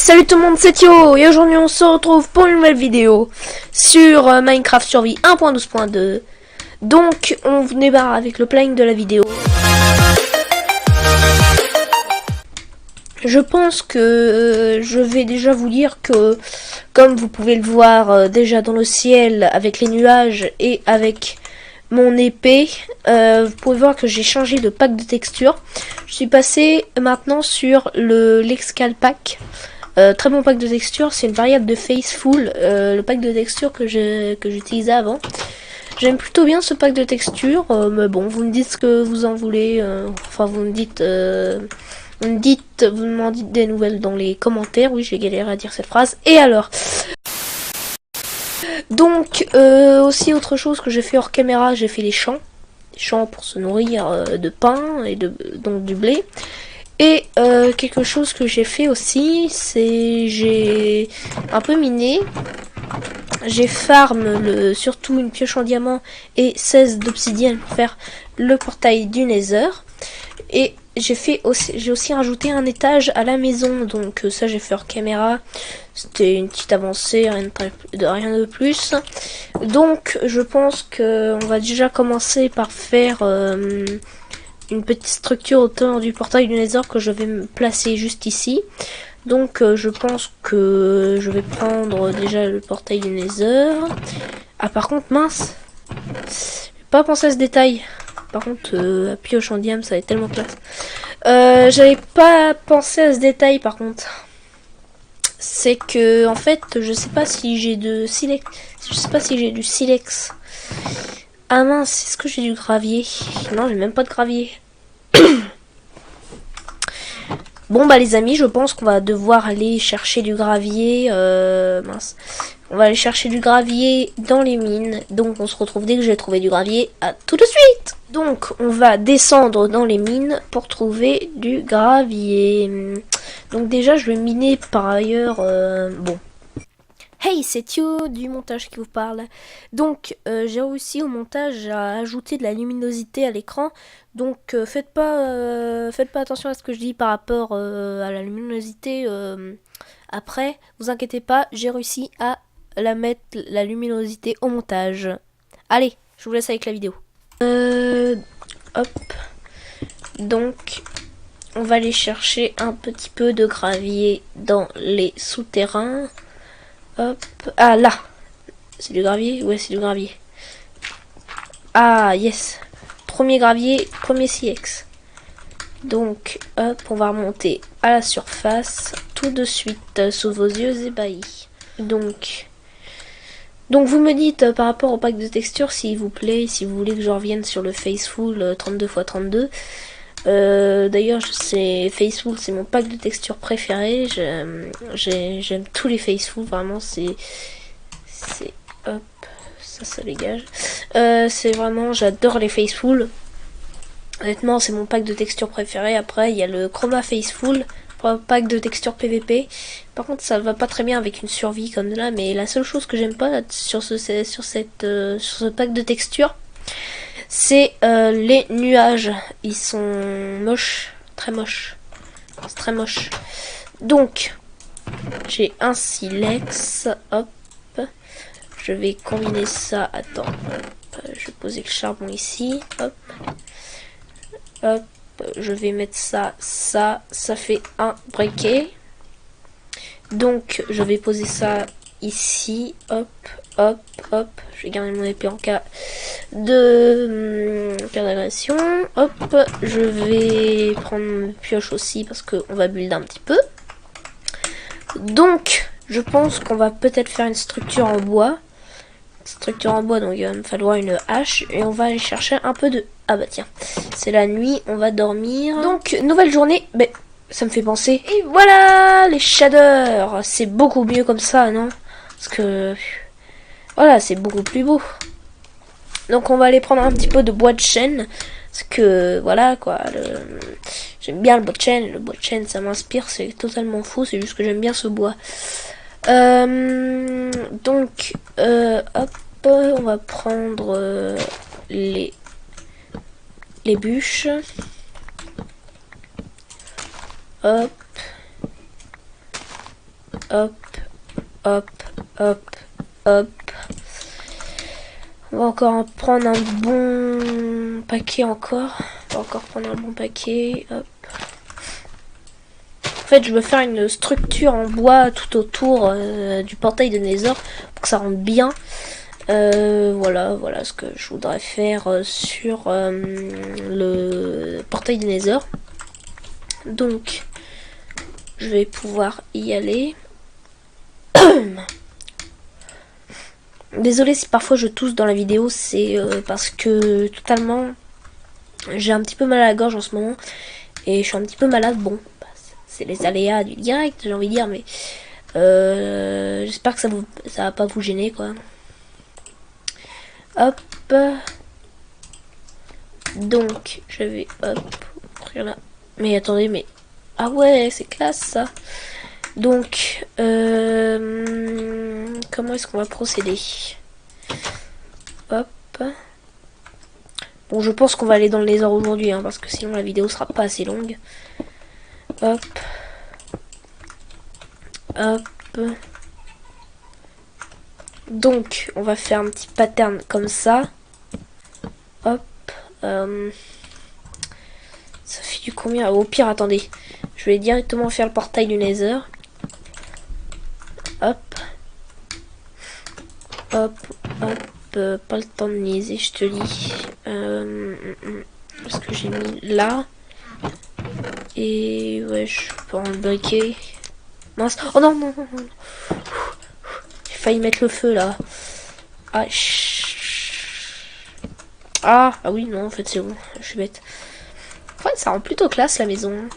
Salut tout le monde, c'est Thio et aujourd'hui on se retrouve pour une nouvelle vidéo sur Minecraft Survie 1.12.2. Donc on démarre avec le planning de la vidéo. Je pense que je vais déjà vous dire que, comme vous pouvez le voir déjà dans le ciel avec les nuages et avec mon épée, vous pouvez voir que j'ai changé de pack de texture. Je suis passé maintenant sur l'Excal Pack. Très bon pack de texture, c'est une variable de Faceful, le pack de texture que j'utilisais avant. J'aime plutôt bien ce pack de texture, mais bon, vous me dites ce que vous en voulez, enfin vous me dites, vous m'en dites des nouvelles dans les commentaires. Oui, j'ai galéré à dire cette phrase. Et alors, donc aussi autre chose que j'ai fait hors caméra, j'ai fait les champs pour se nourrir de pain et donc du blé. Et quelque chose que j'ai fait aussi, c'est j'ai un peu miné. J'ai farm surtout une pioche en diamant et 16 d'obsidienne pour faire le portail du Nether. Et j'ai aussi rajouté un étage à la maison, donc ça j'ai fait hors caméra. C'était une petite avancée, rien de plus. Donc je pense que on va déjà commencer par faire une petite structure autour du portail du Nether que je vais me placer juste ici. Donc je pense que je vais prendre déjà le portail du Nether. Ah par contre mince, j'ai pas pensé à ce détail. Par contre la pioche en diamant ça va être tellement classe. J'avais pas pensé à ce détail par contre. C'est que en fait je sais pas si j'ai de silex. Je sais pas si j'ai du silex. Ah mince, est-ce que j'ai du gravier? Non, j'ai même pas de gravier. Bon bah les amis, je pense qu'on va devoir aller chercher du gravier. Mince. On va aller chercher du gravier dans les mines. Donc on se retrouve dès que j'ai trouvé du gravier. À tout de suite. Donc on va descendre dans les mines pour trouver du gravier. Donc déjà je vais miner par ailleurs. Bon. Hey, c'est Thio du montage qui vous parle. Donc, j'ai réussi au montage à ajouter de la luminosité à l'écran. Donc, faites pas attention à ce que je dis par rapport à la luminosité. Après, vous inquiétez pas, j'ai réussi à mettre la luminosité au montage. Allez, je vous laisse avec la vidéo. Hop. Donc, on va aller chercher un petit peu de gravier dans les souterrains. Hop, ah là, c'est du gravier, ouais c'est du gravier. Ah yes, premier gravier, premier silex. Donc hop, on va remonter à la surface tout de suite sous vos yeux ébahis. Donc vous me dites par rapport au pack de texture s'il vous plaît, si vous voulez que je revienne sur le Faceful 32×32. D'ailleurs Faceful c'est mon pack de texture préféré. J'aime tous les Faceful, vraiment c'est hop, ça dégage. C'est vraiment, j'adore les Faceful. Honnêtement c'est mon pack de texture préféré. Après il y a le Chroma Faceful, pack de texture PVP. Par contre ça va pas très bien avec une survie comme là, mais la seule chose que j'aime pas sur ce pack de texture, c'est les nuages. Ils sont moches, très moches. C'est très moche. Donc, j'ai un silex. Hop. Je vais combiner ça. Attends. Hop. Je vais poser le charbon ici. Hop. Hop. Je vais mettre ça. Ça fait un briquet. Donc, je vais poser ça ici. Hop. Hop, hop, je vais garder mon épée en cas d'agression. Hop, je vais prendre une pioche aussi parce qu'on va builder un petit peu. Donc, je pense qu'on va peut-être faire une structure en bois. Donc il va me falloir une hache et on va aller chercher un peu de... Ah bah tiens, c'est la nuit, on va dormir. Donc, nouvelle journée, mais ça me fait penser. Et voilà, les shaders, c'est beaucoup mieux comme ça, non? Parce que... Voilà, c'est beaucoup plus beau. Donc on va aller prendre un petit peu de bois de chêne. Parce que voilà quoi. J'aime bien le bois de chêne. Le bois de chêne ça m'inspire. C'est totalement faux. C'est juste que j'aime bien ce bois. Donc hop. On va prendre les bûches. Hop. hop, hop, hop, hop. On va encore en prendre un bon paquet encore. On va encore prendre un bon paquet. Hop. En fait, je veux faire une structure en bois tout autour du portail de Nether pour que ça rentre bien. Voilà ce que je voudrais faire sur le portail de Nether. Donc, je vais pouvoir y aller. Désolée si parfois je tousse dans la vidéo, c'est parce que totalement j'ai un petit peu mal à la gorge en ce moment et je suis un petit peu malade. Bon, bah, c'est les aléas du direct, j'ai envie de dire, mais j'espère que ça va pas vous gêner quoi. Hop. Donc je vais ouvrir là. Mais attendez, mais ah ouais, c'est classe ça. Donc comment est-ce qu'on va procéder? Hop. Bon, je pense qu'on va aller dans le Nether aujourd'hui, hein, parce que sinon la vidéo sera pas assez longue. Hop. Hop. Donc, on va faire un petit pattern comme ça. Hop. Ça fait du combien? Au pire, attendez. Je vais directement faire le portail du Nether. Hop. Hop. Hop. Pas le temps de niaiser, je te dis. Parce que j'ai mis là. Et ouais, je peux en briquer. Mince. Oh non, non, non, non. J'ai failli mettre le feu là. Ah, ah oui, non, en fait, c'est bon. Je suis bête. En fait, ça rend plutôt classe la maison.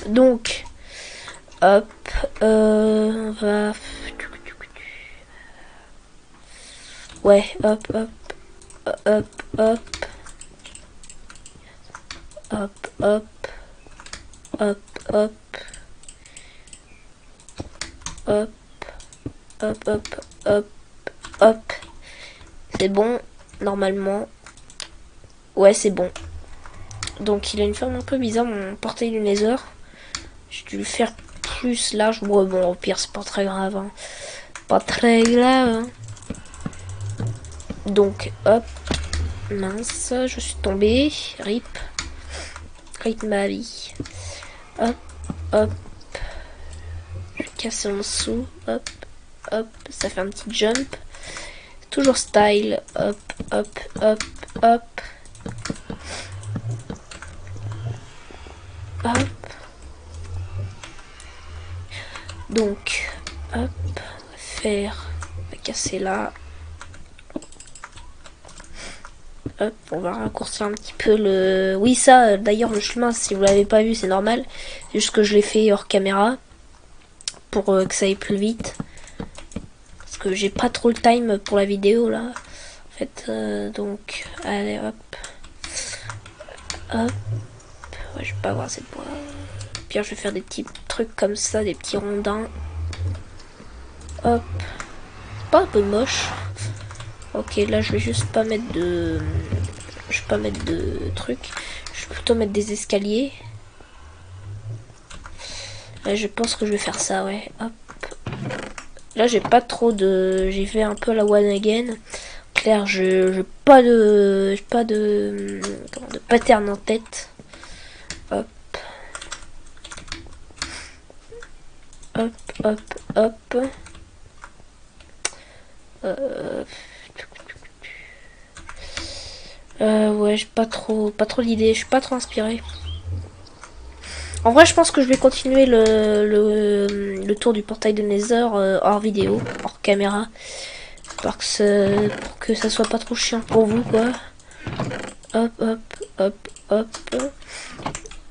Donc, hop. On va. Ouais, hop, hop. Hop, hop. Hop, hop. Hop, hop. Hop. Hop, hop, hop, hop. C'est bon, normalement. Ouais, c'est bon. Donc, il a une forme un peu bizarre, mon portail du Nether. J'ai dû le faire plus large. Bon, au pire, c'est pas très grave. Hein. Pas très grave. Hein. Donc, hop. Mince, je suis tombée. Rip. Rip ma vie. Hop, hop. Je vais casser en dessous. Hop, hop. Ça fait un petit jump. Toujours style. Hop, hop, hop, hop. Hop. Donc, hop. On va faire. On va casser là. Hop, on va raccourcir un petit peu le... Oui, ça, d'ailleurs, le chemin, si vous l'avez pas vu, c'est normal. C'est juste que je l'ai fait hors caméra. Pour que ça aille plus vite. Parce que j'ai pas trop le time pour la vidéo, là. En fait, donc... Allez, hop. Hop. Ouais, je vais pas avoir assez de bois. Puis je vais faire des petits trucs comme ça, des petits rondins. Hop. C'est pas un peu moche. Ok, là, je vais juste pas mettre de... Je vais pas mettre de trucs. Je vais plutôt mettre des escaliers. Ouais, je pense que je vais faire ça, ouais. Hop. Là, j'ai pas trop de... J'ai fait un peu la one again. Claire, je pas de... pas de... Comment, de pattern en tête. Hop. Hop, hop, hop. Ouais, j'ai pas trop d'idées. Je suis pas trop inspirée. En vrai, je pense que je vais continuer le tour du portail de Nether hors vidéo, hors caméra. Pour que ça soit pas trop chiant pour vous, quoi. Hop, hop, hop, hop.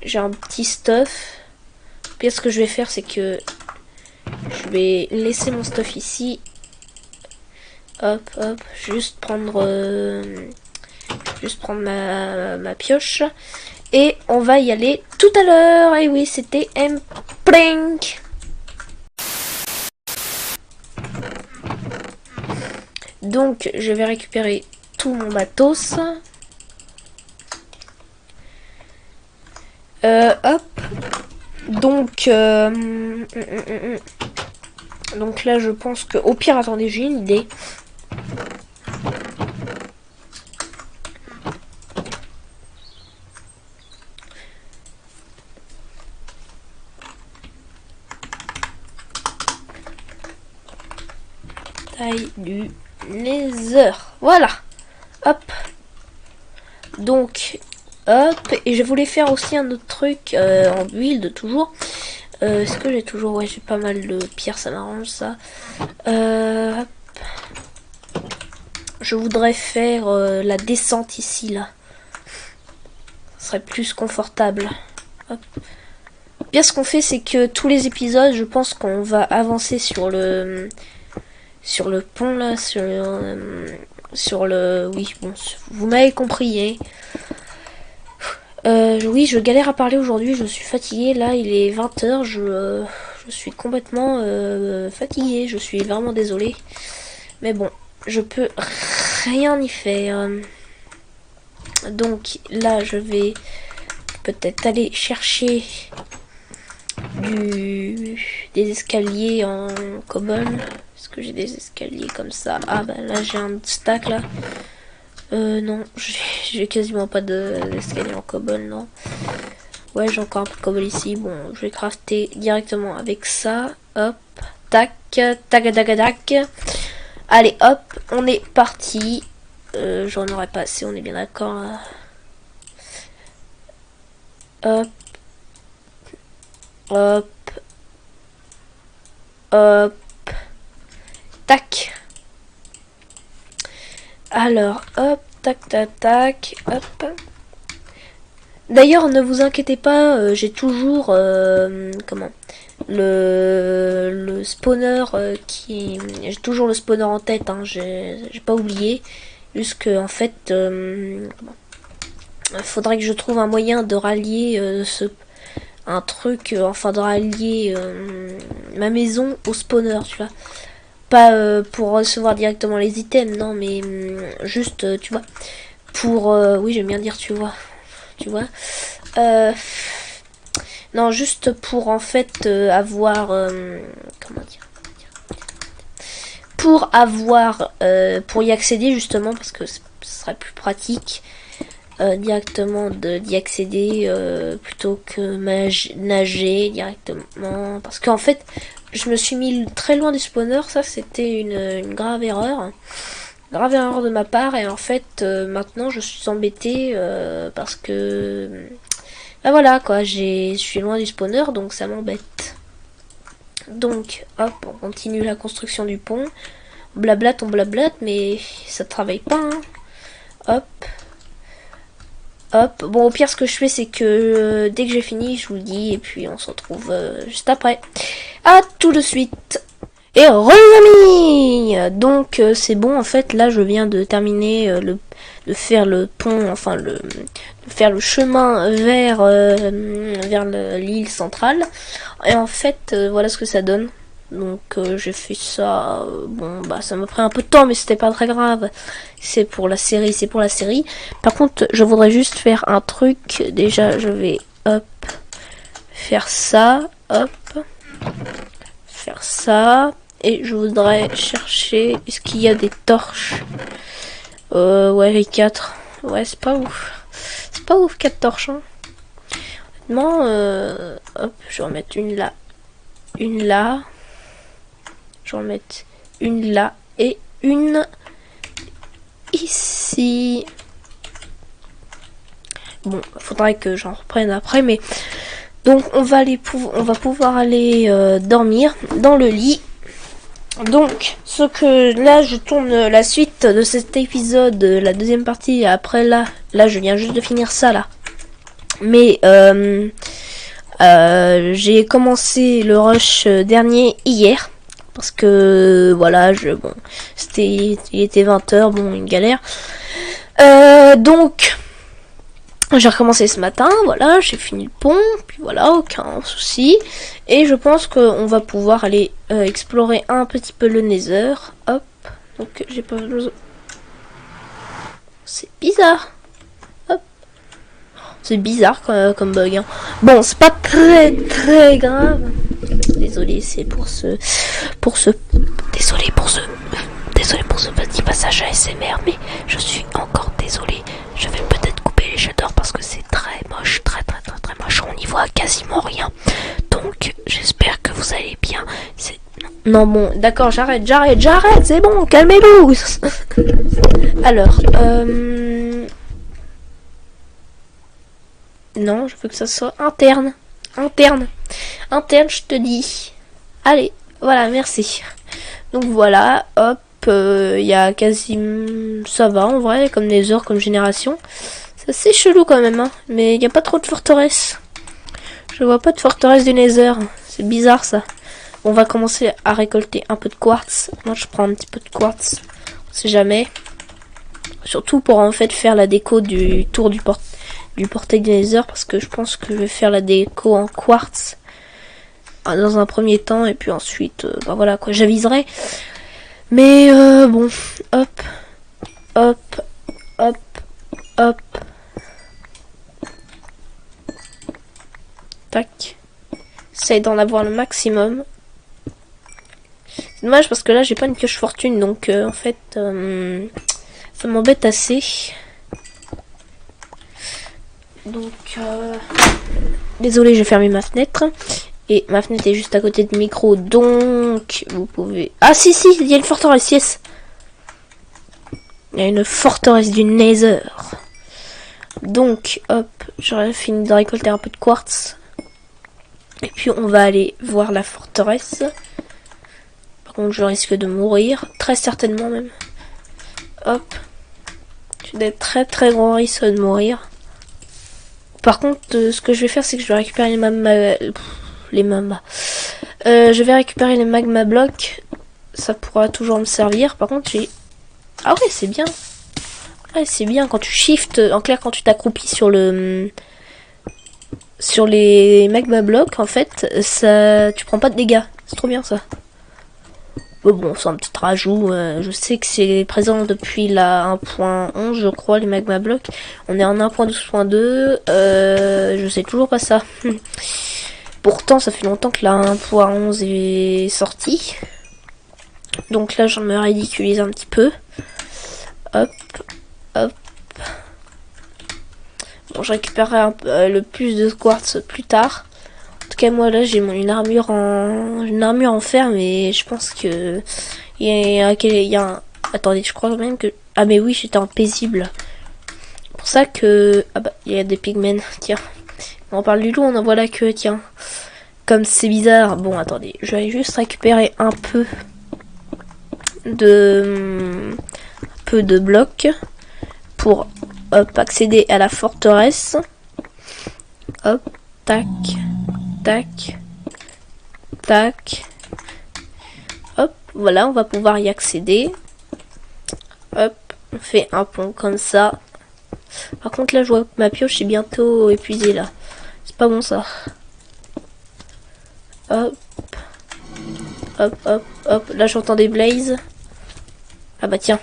J'ai un petit stuff. Puis ce que je vais faire, c'est que je vais laisser mon stuff ici. Hop, hop. Juste prendre ma pioche. Et on va y aller tout à l'heure. Et oui, c'était un prank. Donc, je vais récupérer tout mon matos. Hop. Donc, Donc là, je pense que au pire, attendez, j'ai une idée. Taille du nether. Voilà. Hop. Donc, hop. Et je voulais faire aussi un autre truc en build, toujours. Est-ce que j'ai toujours... Ouais, j'ai pas mal de pierres, ça m'arrange, ça. Hop. Je voudrais faire la descente ici, là. Ce serait plus confortable. Hop. Bien, ce qu'on fait, c'est que tous les épisodes, je pense qu'on va avancer sur le pont, là, sur le... Oui, bon, vous m'avez compris, hein. Oui, je galère à parler aujourd'hui, je suis fatiguée. Là, il est 20h, je suis complètement fatiguée. Je suis vraiment désolée. Mais bon, je peux rien y faire. Donc là, je vais peut-être aller chercher des escaliers en cobble. Est-ce que j'ai des escaliers comme ça? Ah bah là, j'ai un stack là. Non, j'ai quasiment pas d'escalier en cobble, non. Ouais, j'ai encore un peu de cobble ici. Bon, je vais crafter directement avec ça. Hop, tac, tac, tac, tac. Allez, hop, on est parti. J'en aurais pas assez, on est bien d'accord là. Hop, hop, hop, tac. Alors, hop, tac, tac, tac, hop. D'ailleurs, ne vous inquiétez pas, j'ai toujours comment le spawner j'ai toujours le spawner en tête, hein, j'ai pas oublié. Juste que en fait, faudrait que je trouve un moyen de rallier un truc, enfin de rallier ma maison au spawner, tu vois. Pas pour recevoir directement les items, non, mais juste, tu vois, pour oui, j'aime bien dire, tu vois. Non, juste pour en fait avoir comment dire, pour avoir pour y accéder justement, parce que ce serait plus pratique directement d'y accéder plutôt que nager directement, parce qu'en fait je me suis mis très loin du spawner. Ça, c'était une grave erreur. Grave erreur de ma part. Et en fait, maintenant, je suis embêtée parce que... bah voilà, quoi. Je suis loin du spawner, donc ça m'embête. Donc, hop, on continue la construction du pont. Blablate, on blablate, mais ça travaille pas, hein. Hop. Hop. Bon, au pire, ce que je fais, c'est que dès que j'ai fini, je vous le dis. Et puis, on se retrouve juste après. À tout de suite. Et re les amis. Donc, c'est bon, en fait, là, je viens de terminer de faire le pont, enfin, de faire le chemin vers l'île centrale. Et en fait, voilà ce que ça donne. Donc j'ai fait ça, bon bah ça m'a pris un peu de temps, mais c'était pas très grave. C'est pour la série, Par contre, je voudrais juste faire un truc. Déjà, je vais hop faire ça, hop faire ça, et je voudrais chercher, est-ce qu'il y a des torches? Ouais, les 4. Ouais, c'est pas ouf 4 torches, hein. Honnêtement, hop, je vais en mettre une là, je vais en mettre une là et une ici. Bon, faudrait que j'en reprenne après, mais donc on va pouvoir aller dormir dans le lit. Donc, ce que là, je tourne la suite de cet épisode, la deuxième partie. Après là, je viens juste de finir ça là. Mais j'ai commencé le rush dernier hier. Parce que voilà, bon, il était 20h, bon, une galère. Donc, j'ai recommencé ce matin, voilà, j'ai fini le pont, puis voilà, aucun souci. Et je pense qu'on va pouvoir aller explorer un petit peu le Nether. Hop, donc j'ai pas besoin. C'est bizarre. Hop. C'est bizarre comme bug. Hein. Bon, c'est pas très grave. Désolé, c'est désolé pour ce petit passage ASMR, mais je suis encore désolé. Je vais peut-être couper les shaders parce que c'est très moche, très moche. On n'y voit quasiment rien. Donc, j'espère que vous allez bien. Non, bon, d'accord, j'arrête, c'est bon, calmez-vous. Alors, non, je veux que ça soit interne, je te dis. Allez, voilà, merci. Donc voilà, hop, il y a quasi... Ça va, en vrai, comme les heures, comme génération. C'est assez chelou quand même, hein, mais il n'y a pas trop de forteresse. Je vois pas de forteresse du Nether, c'est bizarre ça. On va commencer à récolter un peu de quartz. Moi, je prends un petit peu de quartz. On sait jamais. Surtout pour en fait faire la déco du tour du portail du Nether. Parce que je pense que je vais faire la déco en quartz. Dans un premier temps. Et puis ensuite, bah voilà quoi, j'aviserai. Mais bon, hop. Tac. J'essaie d'en avoir le maximum. C'est dommage parce que là j'ai pas une pioche fortune, donc en fait ça m'embête assez. Donc désolé, j'ai fermé ma fenêtre. Et ma fenêtre est juste à côté du micro, donc vous pouvez... Ah si, il y a une forteresse, yes. Il y a une forteresse du Nether. Donc hop, j'aurais fini de récolter un peu de quartz. Et puis on va aller voir la forteresse. Donc je risque de mourir, très certainement même. Hop. J'ai des très grands risques de mourir. Par contre, ce que je vais faire, c'est que je vais récupérer les magma... je vais récupérer les magma blocs. Ça pourra toujours me servir. Par contre, j'ai... Ah ouais, c'est bien. Ouais, c'est bien quand tu shifts. En clair, quand tu t'accroupis sur le... Sur les magma blocs, en fait, ça... tu prends pas de dégâts. C'est trop bien, ça. Bon, c'est un petit rajout. Je sais que c'est présent depuis la 1.11, je crois, les magma blocs. On est en 1.12.2. Je sais toujours pas ça. Pourtant, ça fait longtemps que la 1.11 est sortie. Donc là, je me ridiculise un petit peu. Hop. Bon, je récupérerai le plus de quartz plus tard. En tout cas, moi là j'ai une armure en fer, mais je pense que il y a un... Attendez, je crois même que... Ah mais oui, j'étais en paisible. C'est pour ça que... Ah bah, il y a des pigmen, tiens. On parle du loup, on en voit la queue, tiens. Comme c'est bizarre. Bon, attendez, je vais juste récupérer un peu de blocs pour accéder à la forteresse. Hop, tac. Hop, voilà, on va pouvoir y accéder. Hop, on fait un pont comme ça. Par contre, là, je vois que ma pioche est bientôt épuisée, là. C'est pas bon, ça. Hop. Là, j'entends des blazes. Ah bah, tiens.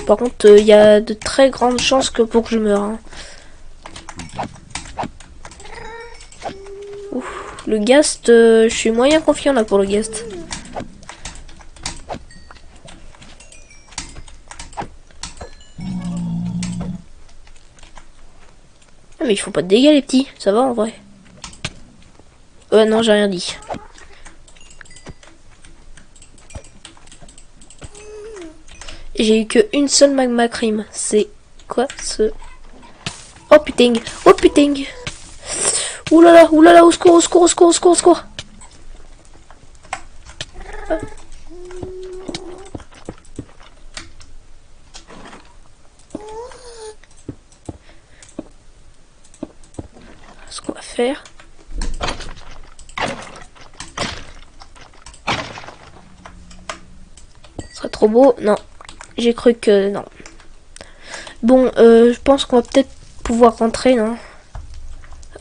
Par contre, il y a de très grandes chances pour que je meure. Hein. Ouf, le ghast, je suis moyen confiant là pour le ghast. Ah, mais ils font pas de dégâts les petits, ça va en vrai. Non, j'ai rien dit. J'ai eu que une seule magma cream. C'est quoi ce... Oh putain. Oulala, au secours. Ce qu'on va faire... Ce serait trop beau. Non. J'ai cru que... Non. Bon, je pense qu'on va peut-être pouvoir rentrer, non?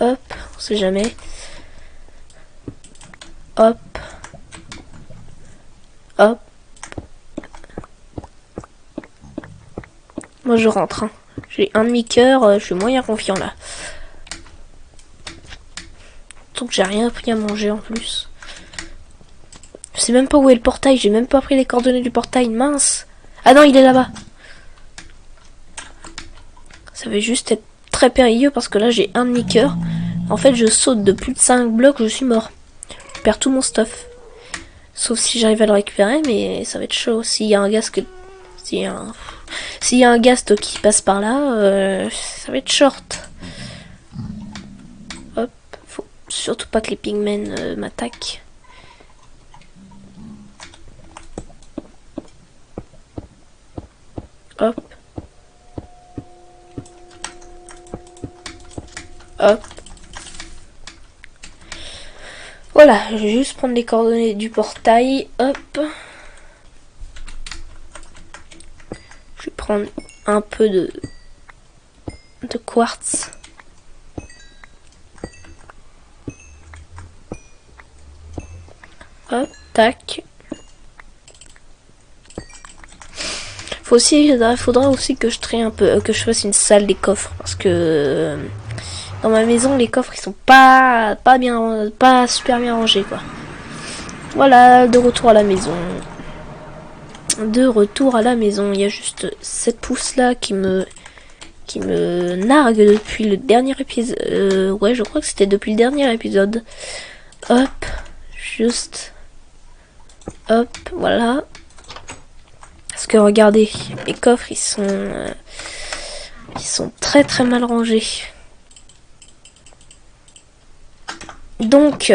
Hop, on sait jamais. Hop. Moi je rentre. Hein. J'ai un demi-cœur, je suis moyen confiant là. Surtout que j'ai rien pris à manger en plus. Je sais même pas où est le portail, j'ai même pas pris les coordonnées du portail, mince. Ah non, il est là-bas. Ça va juste être très périlleux parce que là j'ai un demi-cœur. En fait je saute de plus de 5 blocs, je suis mort. Je perds tout mon stuff. Sauf si j'arrive à le récupérer, mais ça va être chaud. S'il y a un gast s'il y a un gast qui passe par là, ça va être short. Hop, faut surtout pas que les pigmen m'attaquent. Hop. Hop. Voilà, je vais juste prendre les coordonnées du portail. Hop. Je vais prendre un peu de quartz. Hop, tac. Faudra aussi que je traite un peu, que je fasse une salle des coffres parce que dans ma maison les coffres ils sont pas super bien rangés quoi. Voilà, de retour à la maison. De retour à la maison, il y a juste cette pousse là qui me nargue depuis le dernier épisode. Ouais, je crois que c'était depuis le dernier épisode. Hop, juste. Hop, voilà. Parce que regardez, les coffres ils sont très très mal rangés. Donc,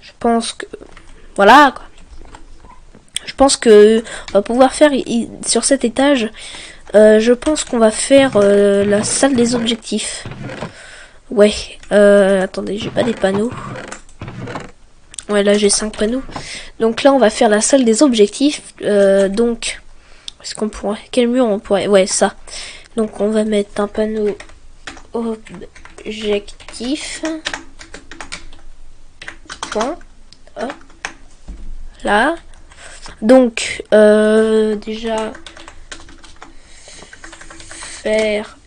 je pense que voilà quoi. Je pense que on va pouvoir faire sur cet étage. Je pense qu'on va faire la salle des objectifs. Ouais. Attendez, j'ai pas des panneaux. Ouais, là j'ai 5 panneaux. Donc là on va faire la salle des objectifs. Donc, est-ce qu'on pourrait... Quel mur on pourrait... Ouais, ça. Donc on va mettre un panneau objectif. Point. Hop. Là. Donc, déjà... Faire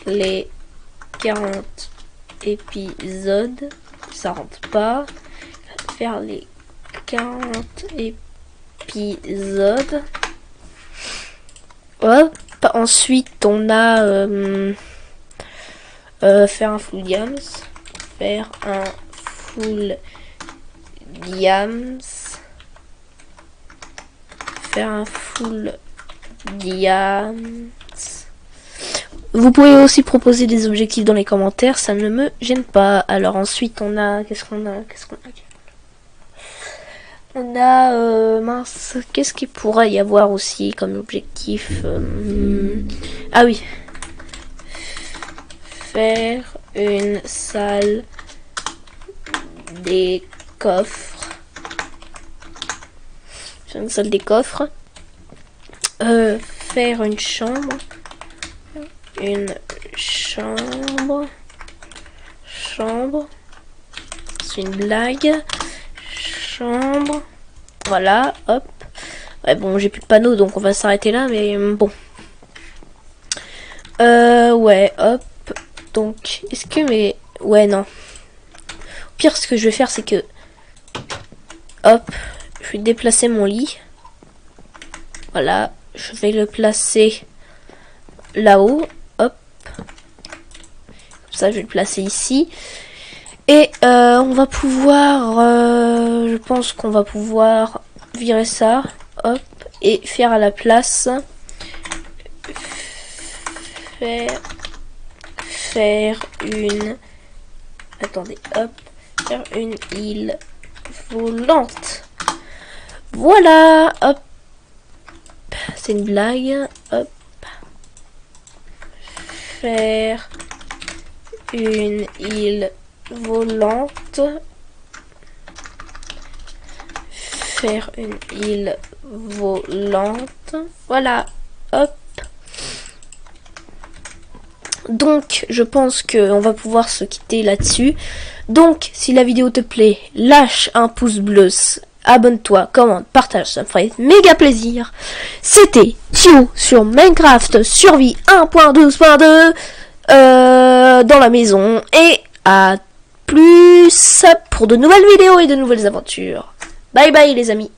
les 40 épisodes. Ça rentre pas. Faire les 40 épisodes. Hop. Ensuite, on a faire un full diams. Faire un full diams. Faire un full diams. Vous pouvez aussi proposer des objectifs dans les commentaires, ça ne me gêne pas. Alors ensuite, on a... Qu'est-ce qu'on a? On a... mince, qu'est-ce qu'il pourrait y avoir aussi comme objectif? Ah oui. Faire une salle des coffres. Faire une salle des coffres. Faire une chambre. Une chambre. C'est une blague. Chambre. Voilà, hop. Ouais, bon, j'ai plus de panneaux, donc on va s'arrêter là, mais bon. Ouais, hop. Donc, est-ce que mes... Ouais, non. Au pire, ce que je vais faire, c'est que... Hop. Je vais déplacer mon lit. Voilà. Je vais le placer là-haut. Hop. Comme ça, je vais le placer ici. Et on va pouvoir... je pense qu'on va pouvoir virer ça. Hop. Et faire à la place... Faire une... Attendez, hop. Faire une île volante. Voilà, hop. C'est une blague. Hop. Faire une île volante. Faire une île volante. Voilà, hop. Donc, je pense qu'on va pouvoir se quitter là-dessus. Donc, si la vidéo te plaît, lâche un pouce bleu abonne-toi, commente, partage, ça me ferait méga plaisir. C'était Thio sur Minecraft Survie 1.12.2 dans la maison. Et à plus pour de nouvelles vidéos et de nouvelles aventures. Bye bye les amis.